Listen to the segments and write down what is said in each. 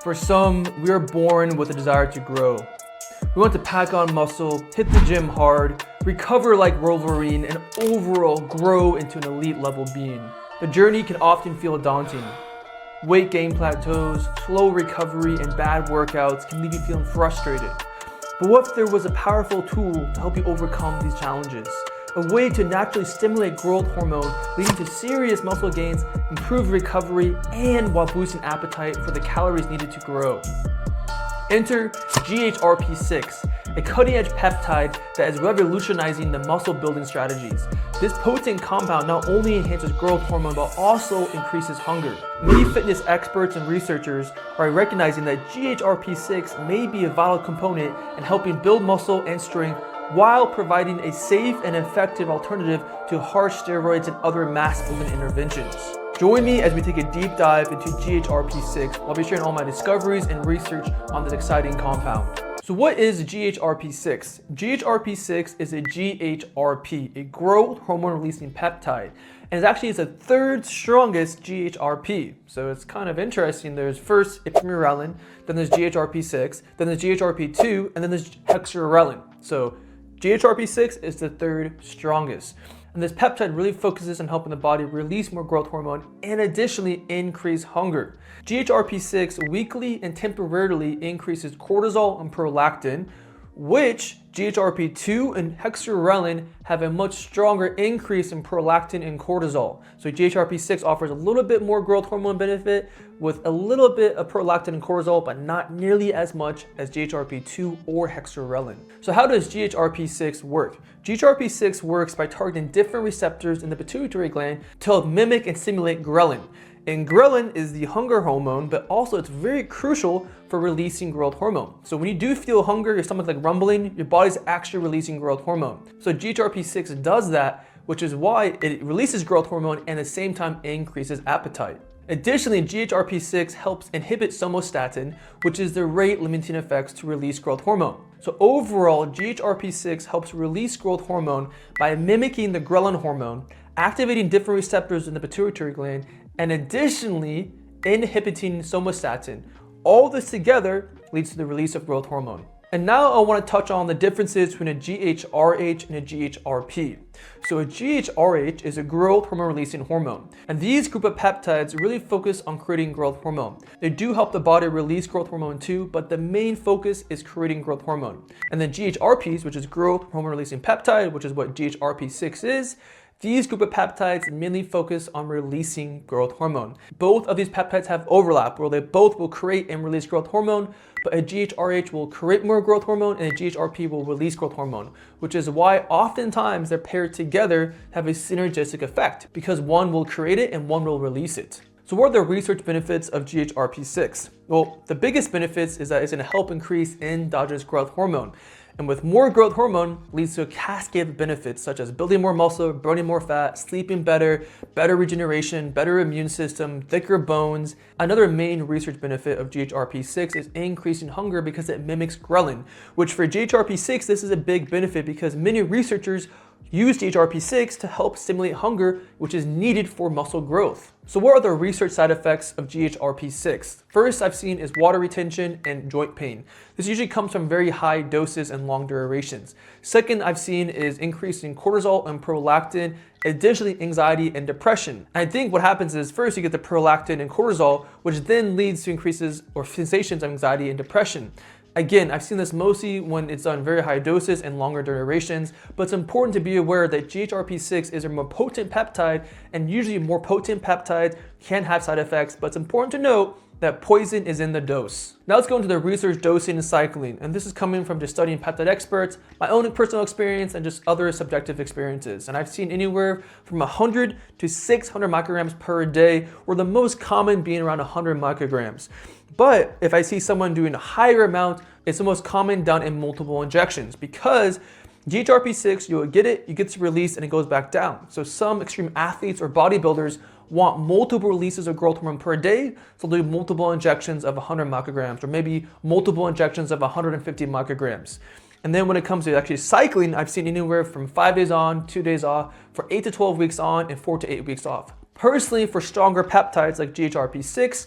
For some, we are born with a desire to grow. We want to pack on muscle, hit the gym hard, recover like Wolverine, and overall grow into an elite level being. The journey can often feel daunting. Weight gain plateaus, slow recovery, and bad workouts can leave you feeling frustrated. But what if there was a powerful tool to help you overcome these challenges? A way to naturally stimulate growth hormone, leading to serious muscle gains, improved recovery, and while boosting appetite for the calories needed to grow. Enter GHRP6, a cutting-edge peptide that is revolutionizing the muscle building strategies. This potent compound not only enhances growth hormone but also increases hunger. Many fitness experts and researchers are recognizing that GHRP6 may be a vital component in helping build muscle and strength while providing a safe and effective alternative to harsh steroids and other mass-building interventions. Join me as we take a deep dive into GHRP6. I'll be sharing all my discoveries and research on this exciting compound. So what is GHRP6? GHRP6 is a GHRP, a growth hormone releasing peptide. And it actually is the third strongest GHRP. So it's kind of interesting. There's first ipamorelin, then there's GHRP6, then there's GHRP2, and then there's hexarelin. So GHRP6 is the third strongest. And this peptide really focuses on helping the body release more growth hormone and additionally increase hunger. GHRP6 weakly and temporarily increases cortisol and prolactin, which GHRP2 and hexarelin have a much stronger increase in prolactin and cortisol. So GHRP6 offers a little bit more growth hormone benefit with a little bit of prolactin and cortisol, but not nearly as much as GHRP2 or hexarelin. So how does GHRP6 work? GHRP6 works by targeting different receptors in the pituitary gland to help mimic and stimulate ghrelin. And ghrelin is the hunger hormone, but also it's very crucial for releasing growth hormone. So when you do feel hunger, your stomach like rumbling, your body's actually releasing growth hormone. So GHRP6 does that, which is why it releases growth hormone and at the same time increases appetite. Additionally, GHRP6 helps inhibit somatostatin, which is the rate limiting effects to release growth hormone. So overall, GHRP6 helps release growth hormone by mimicking the ghrelin hormone, activating different receptors in the pituitary gland, and additionally inhibiting somatostatin. All this together leads to the release of growth hormone. And now I want to touch on the differences between a GHRH and a GHRP. So a GHRH is a growth hormone releasing hormone. And these group of peptides really focus on creating growth hormone. They do help the body release growth hormone too, but the main focus is creating growth hormone. And then GHRPs, which is growth hormone releasing peptide, which is what GHRP6 is, these group of peptides mainly focus on releasing growth hormone. Both of these peptides have overlap where they both will create and release growth hormone, but a GHRH will create more growth hormone and a GHRP will release growth hormone, which is why oftentimes they're paired together to have a synergistic effect because one will create it and one will release it. So what are the research benefits of GHRP6? Well, the biggest benefits is that it's going to help increase endogenous growth hormone. And with more growth hormone leads to a cascade of benefits such as building more muscle, burning more fat, sleeping better, better regeneration, better immune system, thicker bones. Another main research benefit of GHRP6 is increasing hunger because it mimics ghrelin, which for GHRP6, this is a big benefit because many researchers use GHRP6 to help stimulate hunger, which is needed for muscle growth. So what are the research side effects of GHRP6? First I've seen is water retention and joint pain. This usually comes from very high doses and long durations. Second I've seen is increase in cortisol and prolactin, additionally anxiety and depression. And I think what happens is first you get the prolactin and cortisol, which then leads to increases or sensations of anxiety and depression. Again, I've seen this mostly when it's on very high doses and longer durations, but it's important to be aware that GHRP6 is a more potent peptide, and usually more potent peptides can have side effects, but it's important to note that poison is in the dose. Now let's go into the research dosing and cycling, and this is coming from just studying peptide experts, my own personal experience, and just other subjective experiences. And I've seen anywhere from 100 to 600 micrograms per day, or the most common being around 100 micrograms. But if I see someone doing a higher amount, it's the most common done in multiple injections because GHRP6, you'll get it, you get to release, and it goes back down. So some extreme athletes or bodybuilders want multiple releases of growth hormone per day, so they'll do multiple injections of 100 micrograms or maybe multiple injections of 150 micrograms. And then when it comes to actually cycling, I've seen anywhere from 5 days on, 2 days off, for 8 to 12 weeks on, and 4 to 8 weeks off. Personally, for stronger peptides like GHRP6,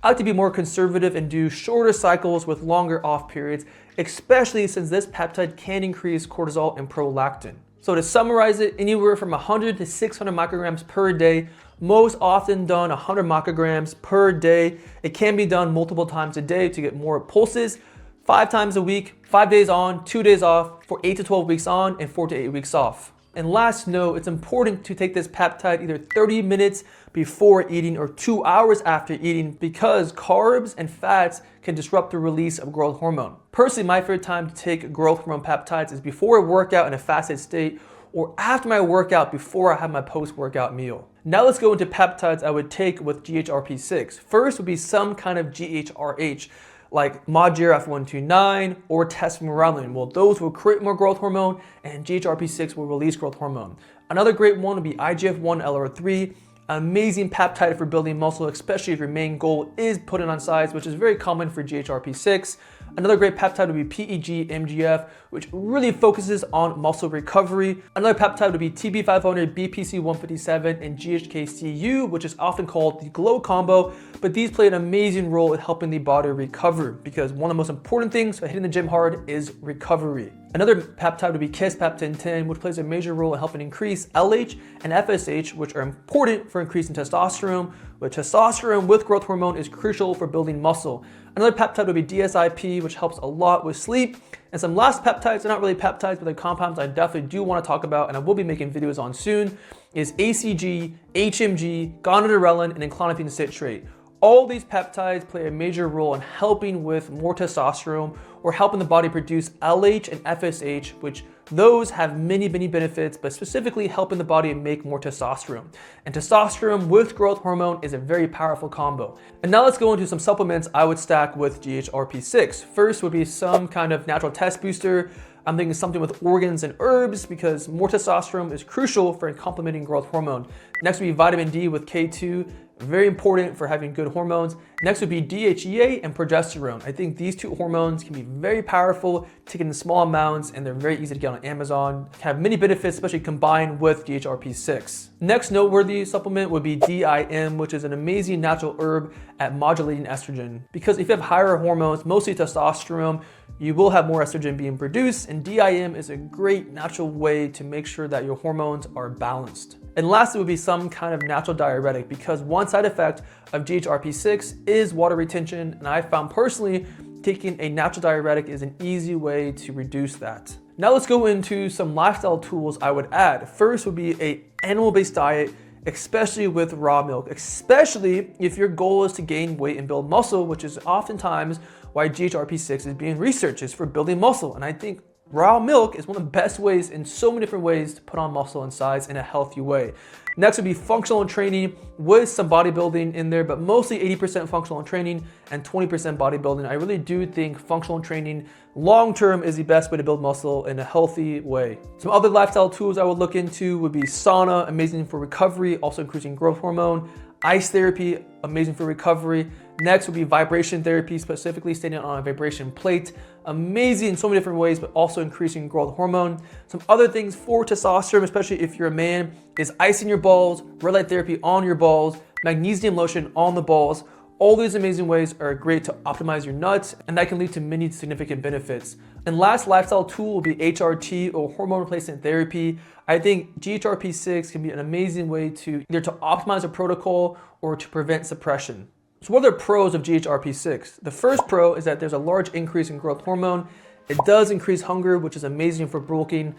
I like to be more conservative and do shorter cycles with longer off periods, especially since this peptide can increase cortisol and prolactin. So to summarize it, anywhere from 100 to 600 micrograms per day, most often done 100 micrograms per day. It can be done multiple times a day to get more pulses, 5 times a week, 5 days on, 2 days off, for 8 to 12 weeks on and 4 to 8 weeks off. And last note, it's important to take this peptide either 30 minutes before eating or 2 hours after eating because carbs and fats can disrupt the release of growth hormone. Personally, my favorite time to take growth hormone peptides is before a workout in a fasted state or after my workout before I have my post-workout meal. Now let's go into peptides I would take with GHRP6. First would be some kind of GHRH, like ModGRF129 or testosterone. Well, those will create more growth hormone and GHRP6 will release growth hormone. Another great one would be IGF-1LR3, amazing peptide for building muscle, especially if your main goal is putting on size, which is very common for GHRP6. Another great peptide would be PEG-MGF, which really focuses on muscle recovery. Another peptide would be TB500, BPC157, and GHKCU, which is often called the GLOW combo, but these play an amazing role in helping the body recover because one of the most important things for hitting the gym hard is recovery. Another peptide would be Kispeptin-10, which plays a major role in helping increase LH and FSH, which are important for increasing testosterone, but testosterone with growth hormone is crucial for building muscle. Another peptide would be DSIP, which helps a lot with sleep. And some last peptides, they're not really peptides, but they're compounds I definitely do want to talk about, and I will be making videos on soon, is ACG, HMG, gonadorelin, and clonidine citrate. All these peptides play a major role in helping with more testosterone or helping the body produce LH and FSH, which those have many benefits, but specifically helping the body make more testosterone. And testosterone with growth hormone is a very powerful combo. And now let's go into some supplements I would stack with GHRP6. First would be some kind of natural test booster. I'm thinking something with organs and herbs because more testosterone is crucial for complementing growth hormone. Next would be vitamin D with K2, very important for having good hormones. Next would be DHEA and progesterone. I think these two hormones can be very powerful, taken in small amounts, and they're very easy to get on Amazon. Have many benefits, especially combined with GHRP6. Next noteworthy supplement would be DIM, which is an amazing natural herb at modulating estrogen. Because if you have higher hormones, mostly testosterone, you will have more estrogen being produced, and DIM is a great natural way to make sure that your hormones are balanced. And lastly would be some kind of natural diuretic because one side effect of GHRP6 is water retention, and I found personally taking a natural diuretic is an easy way to reduce that. Now let's go into some lifestyle tools I would add. First would be an animal-based diet, especially with raw milk, especially if your goal is to gain weight and build muscle, which is oftentimes why GHRP6 is being researched, is for building muscle. And I think raw milk is one of the best ways in so many different ways to put on muscle and size in a healthy way. Next would be functional training with some bodybuilding in there, but mostly 80% functional training and 20% bodybuilding. I really do think functional training long-term is the best way to build muscle in a healthy way. Some other lifestyle tools I would look into would be sauna, amazing for recovery, also increasing growth hormone. Ice therapy, amazing for recovery. Next would be vibration therapy, specifically standing on a vibration plate. Amazing in so many different ways, but also increasing growth hormone. Some other things for testosterone, especially if you're a man, is icing your balls, red light therapy on your balls, magnesium lotion on the balls. All these amazing ways are great to optimize your nuts, and that can lead to many significant benefits. And last lifestyle tool will be HRT or hormone replacement therapy. I think GHRP6 can be an amazing way to either to optimize a protocol or to prevent suppression. So what are the pros of GHRP6? The first pro is that there's a large increase in growth hormone. It does increase hunger, which is amazing for bulking.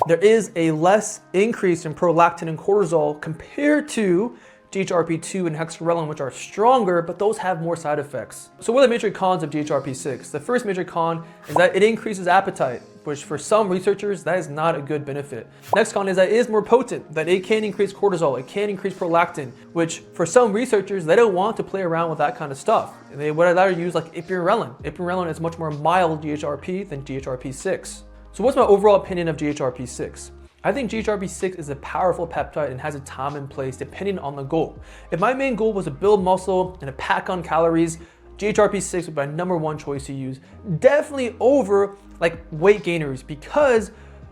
There is a less increase in prolactin and cortisol compared to GHRP2 and hexarelin, which are stronger, but those have more side effects. So what are the major cons of GHRP6? The first major con is that it increases appetite, which for some researchers, that is not a good benefit. Next con is that it is more potent, that it can increase cortisol, it can increase prolactin, which for some researchers, they don't want to play around with that kind of stuff. They would rather use like ipirelin. Ipirelin is much more mild GHRP than GHRP6. So what's my overall opinion of GHRP6? I think GHRP6 is a powerful peptide and has a time and place depending on the goal. If my main goal was to build muscle and to pack on calories, GHRP6 would be my #1 choice to use. Definitely over like weight gainers because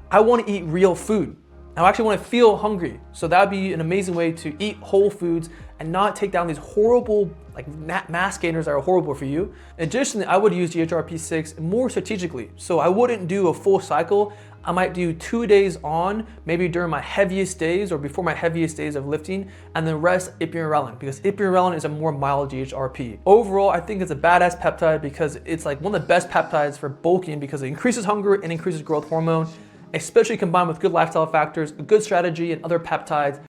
I want to eat real food. I actually want to feel hungry. So that would be an amazing way to eat whole foods and not take down these horrible like mass gainers that are horrible for you. Additionally, I would use GHRP6 more strategically. So I wouldn't do a full cycle. I might do 2 days on, maybe during my heaviest days or before my heaviest days of lifting, and then rest ipamorelin, because ipamorelin is a more mild GHRP. Overall, I think it's a badass peptide because it's like one of the best peptides for bulking because it increases hunger and increases growth hormone, especially combined with good lifestyle factors, a good strategy, and other peptides.